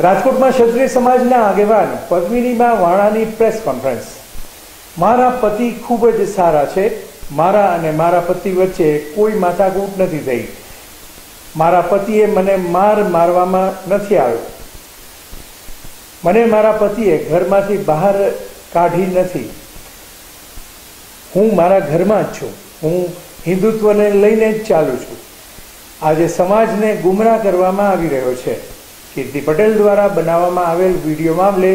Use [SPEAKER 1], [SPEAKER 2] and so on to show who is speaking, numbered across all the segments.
[SPEAKER 1] રાજકોટમાં ક્ષત્રિય સમાજના આગેવાન પદ્મિનીબા વાણાની પ્રેસ કોન્ફરન્સ। મારા પતિ ખૂબ જ સારા છે, મારા અને મારા પતિ વચ્ચે કોઈ માથાકૂટ નથી થઈ, મારા પતિએ મને મારવામાં નથી આવ્યો, મને મારા પતિએ ઘરમાંથી બહાર કાઢી નથી, હું મારા ઘરમાં જ છું, હું હિન્દુત્વને લઈને જ ચાલું છું। આજે સમાજને ગુમરાહ કરવામાં આવી રહ્યો છે। કીર્તિ પટેલ દ્વારા બનાવવામાં આવેલ વિડીયો મામલે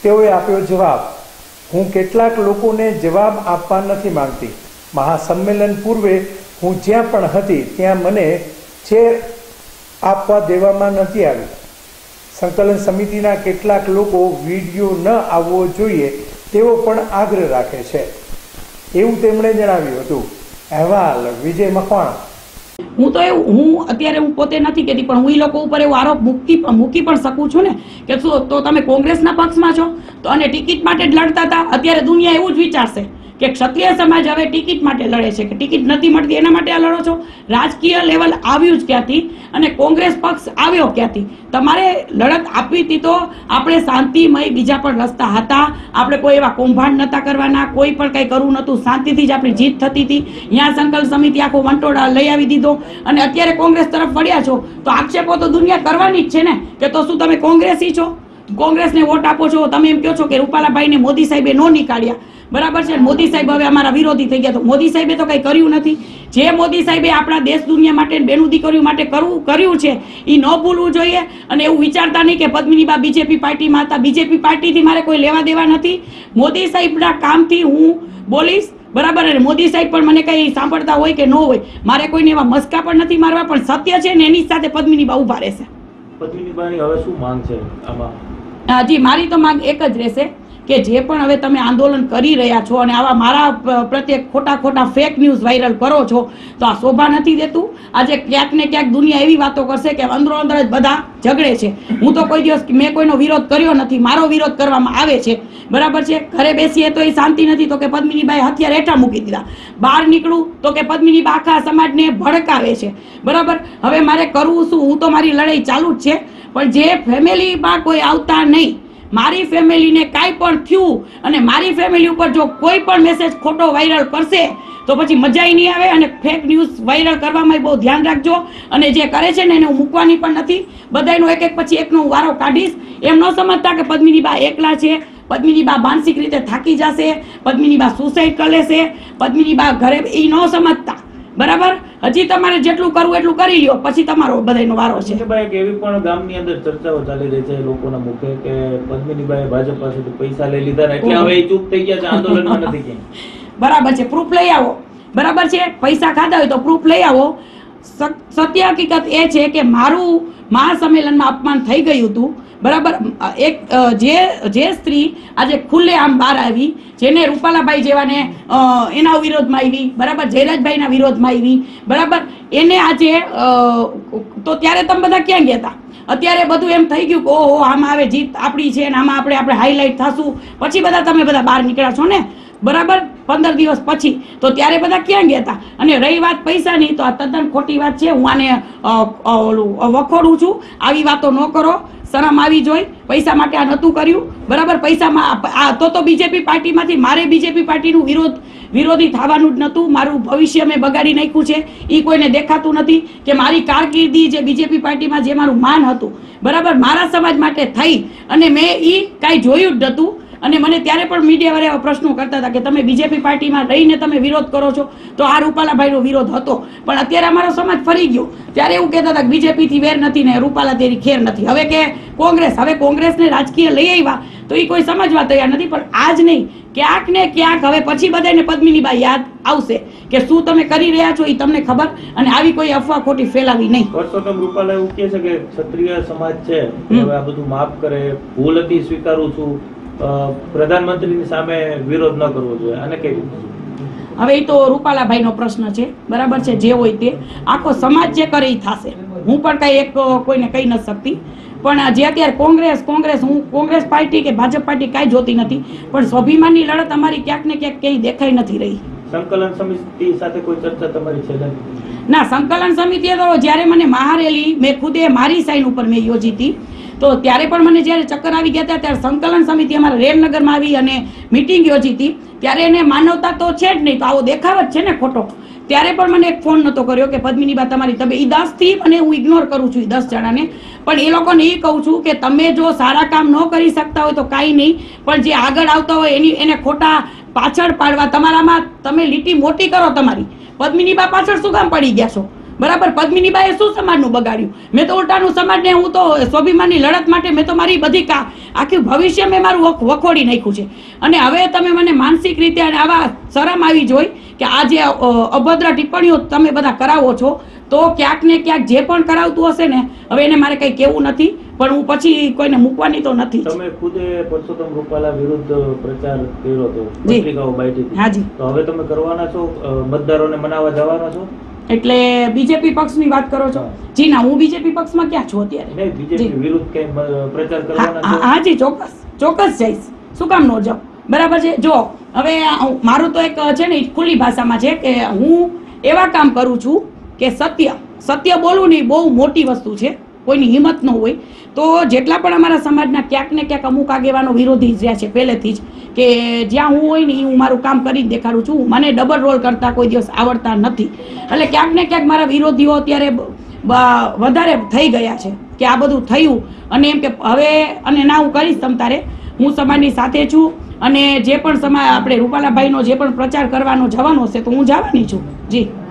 [SPEAKER 1] તેઓએ આપ્યો જવાબ। હું કેટલાક લોકોને જવાબ આપવા નથી માંગતી। મહાસંમેલન પૂર્વે હું જ્યાં પણ હતી ત્યાં મને ચેર આપવા દેવામાં નથી આવી। સંકલન સમિતિના કેટલાક લોકો વિડીયો ન આવવો જોઈએ તેવો પણ આગ્રહ રાખે છે, એવું તેમણે જણાવ્યું હતું। અહેવાલ વિજય મકવાણા।
[SPEAKER 2] હું તો હું અત્યારે હું પોતે નથી કહેતી, પણ હું એ લોકો ઉપર એવો આરોપ મૂકી પણ શકું છું ને કે તો તમે કોંગ્રેસના પક્ષમાં છો તો અને ટિકિટ માટે જ લડતા હતા। અત્યારે દુનિયા એવું જ વિચારશે કે ક્ષત્રિય સમાજ હવે ટિકિટ માટે લડે છે, કે ટિકિટ નથી મળતી એના માટે આ લડો છો। રાજકીય લેવલ આવ્યું જ ક્યાંથી અને કોંગ્રેસ પક્ષ આવ્યો ક્યાંથી? તમારે લડત આપવી હતી તો આપણે શાંતિમય બીજા પણ રસ્તા હતા, આપણે કોઈ એવા કૌભાંડ નતા કરવાના, કોઈ પણ કંઈ કરવું નહોતું, શાંતિથી જ આપણી જીત થતી હતી। અહીંયા સંકલ્પ સમિતિ આખો વંટોળા લઈ આવી દીધો અને અત્યારે કોંગ્રેસ તરફ વળ્યા છો તો આક્ષેપો તો દુનિયા કરવાની જ છે ને કે તો શું તમે કોંગ્રેસી છો, કોંગ્રેસને વોટ આપો છો? તમે એમ કહો છો કે રૂપાલાભાઈને મોદી સાહેબે નો નીકાળ્યા, બરાબર છે, મોદી સાહેબ હવે અમારા વિરોધી થઈ ગયા, તો મોદી સાહેબે તો કંઈ કર્યું નથી। જે મોદી સાહેબે આપણા દેશ દુનિયા માટે બેનું દીકરીઓ માટે કર્યું છે એ ન ભૂલવું જોઈએ અને એવું વિચારતા નહીં કે પદ્મિનીબા બીજેપી પાર્ટીમાં હતા। બીજેપી પાર્ટીથી મારે કોઈ લેવા દેવા નથી, મોદી સાહેબના કામથી હું બોલીશ, બરાબર। અને મોદી સાહેબ પણ મને કંઈ સાંભળતા હોય કે ન હોય, મારે કોઈને એવા મસ્કા પણ નથી મારવા, પણ સત્ય છે ને એની સાથે પદ્મિનીબા ઉભા રહેશે।
[SPEAKER 3] પદ્મિનીબાની હવે શું માંગ છે આમાં?
[SPEAKER 2] જી, મારી તો માંગ એક જ રહેશે કે જે પણ હવે તમે આંદોલન કરી રહ્યા છો અને આવા મારા પ્રત્યે ખોટા ફેક ન્યૂઝ વાયરલ કરો છો તો આ શોભા નથી દેતું। આજે ક્યાંક ને ક્યાંક દુનિયા એવી વાતો કરશે કે અંદરો અંદર જ બધા ઝઘડે છે। હું તો કોઈ દિવસ મેં કોઈનો વિરોધ કર્યો નથી, મારો વિરોધ કરવામાં આવે છે, બરાબર છે। ઘરે બેસીએ તો એ શાંતિ નથી તો કે પદ્મિનીબાએ હથિયાર હેઠા મૂકી દીધા, બહાર નીકળું તો કે પદ્મિનીબા આખા સમાજને ભડકાવે છે, બરાબર। હવે મારે કરવું શું? હું તો મારી લડાઈ ચાલુ જ છે, પણ જે ફેમિલીમાં કોઈ આવતા નહીં, મારી ફેમિલીને કાંઈ પણ થયું અને મારી ફેમિલી ઉપર જો કોઈ પણ મેસેજ ખોટો વાયરલ કરશે તો પછી મજાય નહીં આવે અને ફેક ન્યૂઝ વાયરલ કરવામાં બહુ ધ્યાન રાખજો। અને જે કરે છે ને એને હું મૂકવાની પણ નથી, બધાનો એક એક પછી એકનો વારો કાઢીશ। એમ ન સમજતા કે પદ્મિનીબા એકલા છે, પદ્મિનીબા માનસિક રીતે થાકી જશે, પદ્મિનીબા સુસાઇડ કરી લેશે, પદ્મિનીબા ઘરે એ ન સમજતા, બરાબર। હજી તમારે જેટલું કરવું એટલું કરી લ્યો, પછી તમારો બધાનો વારો છે।
[SPEAKER 3] એવી પણ ગામની અંદર ચર્ચાઓ ચાલી રહી છે લોકોના મુખે કે પદ્મિનીબાએ ભાજપ પાસેથી પૈસા લઈ લીધા એટલે હવે એ ચૂપ થઈ ગયા છે, આંદોલનમાં નથી ક્યાંય,
[SPEAKER 2] બરાબર છે। પ્રૂફ લઈ આવો, બરાબર છે, પૈસા ખાધા હોય તો પ્રૂફ લઈ આવો। સત્ય હકીકત એ છે કે મારું મહાસંમેલનમાં અપમાન થઈ ગયું હતું, બરાબર। એક જે સ્ત્રી આજે ખુલ્લે આમ બહાર આવી, જેને રૂપાલાભાઈ જેવાને એના વિરોધમાં આવી, બરાબર, જયરાજભાઈના વિરોધમાં આવી, બરાબર, એને આજે તો ત્યારે તમે બધા ક્યાં ગયા હતા? અત્યારે બધું એમ થઈ ગયું કે ઓહો આમાં હવે જીત આપણી છે ને આમાં આપણે હાઈલાઇટ થશું, પછી બધા તમે બધા બહાર નીકળ્યા છો ને, બરાબર, 15 દિવસ પછી, તો ત્યારે બધા ક્યાં ગયા હતા? અને રહી વાત પૈસાની, તો આ તદ્દન ખોટી વાત છે, હું આને વખોડું છું। આવી વાતો ન કરો, શરમ આવી જોઈ, પૈસા માટે આ નહોતું કર્યું, બરાબર। પૈસામાં તો બીજેપી પાર્ટીમાંથી મારે બીજેપી પાર્ટીનું વિરોધી થવાનું જ નહોતું, મારું ભવિષ્ય મેં બગાડી નાખ્યું છે, એ કોઈને દેખાતું નથી કે મારી કારકિર્દી જે બીજેપી પાર્ટીમાં જે મારું માન હતું, બરાબર, મારા સમાજ માટે થઈ અને મેં એ કાંઈ જોયું જ નહોતું। અને મને ત્યારે પણ મીડિયાવાળા એવા પ્રશ્નો કરતા હતા કે તમે બીજેપી પાર્ટીમાં રહીને તમે વિરોધ કરો છો, તો આ રૂપાલાભાઈનો વિરોધ હતો, પણ અત્યારે અમારો સમાજ ફરી ગયો। ત્યારે એવું કહેતા હતા કે બીજેપીથી વેર નથી ને રૂપાલા તેરી ખેર નથી, હવે કે કોંગ્રેસ, હવે કોંગ્રેસને રાજકીય લઈ આવ્યા તો એ કોઈ સમજવા તૈયાર નથી। પણ આજ નહીં, ક્યાંક ને ક્યાંક હવે પછી બધાને પદ્મિનીબા યાદ આવશે કે શું તમે કરી રહ્યા છો એ તમને ખબર, અને આવી કોઈ અફવા ખોટી ફેલાવી નહીં।
[SPEAKER 3] પરસોત્તમ રૂપાલા એવું કહે છે કે ક્ષત્રિય સમાજ છે હવે આ બધું માફ કરે, ભૂલ હતી સ્વીકારું છું, પ્રધાનમંત્રીની સામે વિરોધ ન કરવો જોઈએ, અને કેવી?
[SPEAKER 2] હવે એ તો રૂપાલાભાઈનો પ્રશ્ન છે, બરાબર છે, જે હોય તે આખો સમાજ જે કરે એ થશે, હું પણ કઈ એક કોઈને કહી નથી શકતી। પણ જે અત્યારે કોંગ્રેસ હું કોંગ્રેસ પાર્ટી કે ભાજપ પાર્ટી કાંઈ જોતી નથી, પણ સ્વાભિમાનની લડત અમારી ક્યાંક ને ક્યાંક ક્યાંય દેખાઈ નથી રહી।
[SPEAKER 3] સંકલન સમિતિ સાથે કોઈ ચર્ચા તમારી છે? ના,
[SPEAKER 2] સંકલન સમિતિએ તો જ્યારે મને મહારેલી મેં ખુદે મારી સાઈન ઉપર મેં યોજી હતી તો ત્યારે પણ મને જ્યારે ચક્કર આવી ગયા હતા ત્યારે સંકલન સમિતિ અમારા રેલનગરમાં આવી અને મિટિંગ યોજી હતી. ત્યારે એને માનવતા તો છે જ નહીં, તો આવો દેખાવ જ છે ને ખોટો. ત્યારે પણ મને એક ફોન નહોતો કર્યો કે પદ્મિની બા તમારી તમે એ 10 થી અને હું ઇગ્નોર કરું છું 10 જણાને, પણ એ લોકોને એ કહું છું કે તમે જો સારા કામ ન કરી શકતા હોય તો કાંઈ નહીં, પણ જે આગળ આવતા હોય એને ખોટા પાછળ પાડવા, તમારામાં તમે લીટી મોટી કરો તમારી. પદ્મિની બા પાછળ શું કામ પડી ગયા છો? બરાબર, પદ્મિની બાએ શું સમાજનું બગાડ્યું? મેં તો ઉલટાનું સમાજને, હું તો સ્વાભિમાનની લડત માટે મેં તો મારી બધી આખું ભવિષ્ય મેં મારું વખોડી નાખ્યું છે. અને હવે તમે મને માનસિક રીતે આવા શરમ આવી જોઈ કે આ જે અભદ્ર ટિપ્પણીઓ તમે બધા કરાવો છો, તો ક્યાંક ને ક્યાંક જે પણ કરાવતું હશે ને, હવે એને મારે કંઈ કહેવું નથી, પણ હું પછી કોઈને મૂકવાની તો નથી.
[SPEAKER 3] તમે ખુદે પરસોત્તમ રૂપાલા વિરુદ્ધ પ્રચાર કર્યો હતો, પત્રિકાઓ બાંધી હતી.
[SPEAKER 2] હાજી.
[SPEAKER 3] તો હવે તમે કરવાના છો, મતદારોને મનાવવા જવાના છો?
[SPEAKER 2] એટલે બીજેપી પક્ષની વાત કરો છો? જી ના, હું બીજેપી પક્ષમાં ક્યાં છું અત્યારે.
[SPEAKER 3] નહીં, બીજેપી વિરુદ્ધ કઈ પ્રચાર કરવાના છો?
[SPEAKER 2] હાજી, ચોક્કસ જઈશ. શું કામ ન જાઉં? બરાબર છે. જો હવે મારું તો એક છે ને ખુલ્લી ભાષામાં છે કે હું એવા કામ કરું છું કે સત્ય બોલવું નહીં બહુ મોટી વસ્તુ છે, કોઈની હિંમત ન હોય. તો જેટલા પણ અમારા સમાજના ક્યાંક ને ક્યાંક અમુક આગેવાનો વિરોધી રહ્યા છે પહેલેથી જ, કે જ્યાં હું હોય ને હું મારું કામ કરીને દેખાડું છું. મને ડબલ રોલ કરતા કોઈ દિવસ આવડતા નથી, એટલે ક્યાંક ને ક્યાંક મારા વિરોધીઓ અત્યારે વધારે થઈ ગયા છે કે આ બધું થયું અને એમ કે હવે અને ના હું કરીશ તમ તારે, હું સમાજની સાથે છું અને જે પણ આપણે રૂપાલાભાઈનો જે પણ પ્રચાર કરવાનો જવાનો હશે તો હું જવાની છું. જી.